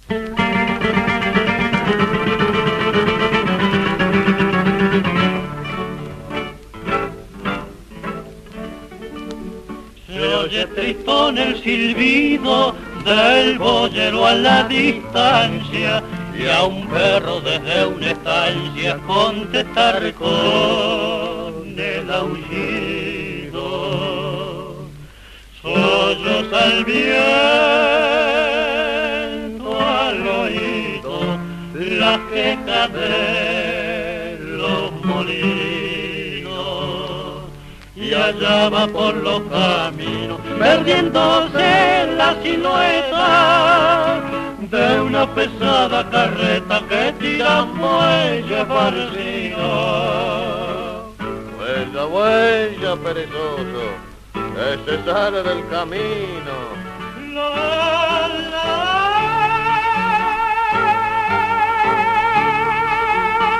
Se oye tristón el silbido del boyero a la distancia y a un perro desde una estancia contestar con el aullido. Solloza el viento al oído la queja de los molinos y allá va por los caminos perdiéndose la silueta de una pesada carreta que tira muelle parecido. Huella, huella, perezoso, que se sale del camino. La, la.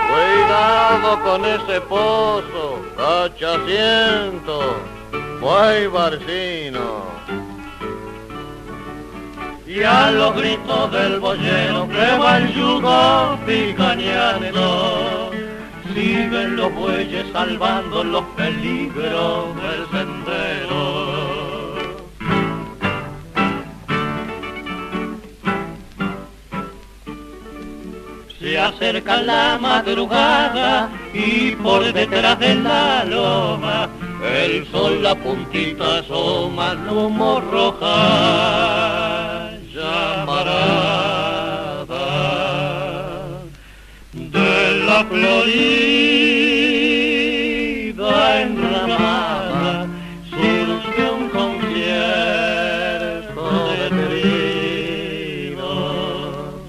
Cuidado con ese pozo, cachaciento, buey barcino. Y a los gritos del boyero que va el yugo picañando, siguen los bueyes salvando los peligros del sendero. Se acerca la madrugada y por detrás de la loma el sol la puntita asoma, lomo roja llamarada de la florida enramada surge un concierto de trigo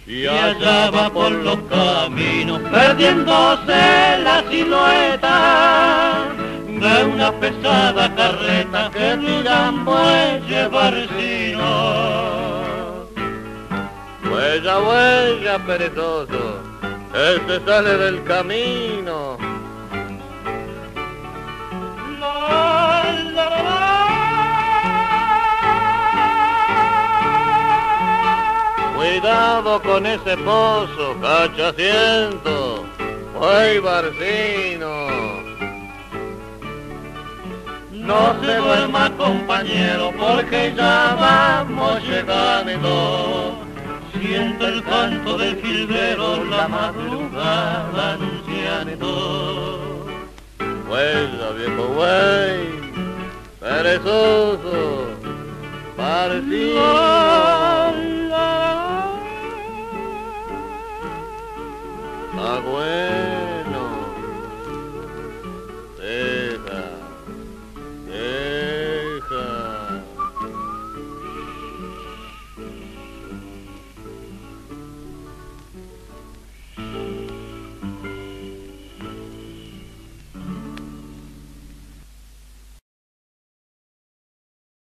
y allá va por los caminos perdiéndose la silueta de una pesada carreta que tira muelle barcino. Huella, huella, perezoso, que se sale del camino. La, la, la. Cuidado con ese pozo, cachaciento, buey barcino. No se duerma, compañero, porque ya vamos llegando. Siento el canto del jilguero, la madrugada anunciando. Huella, viejo güey, perezoso, parecido. Agüero.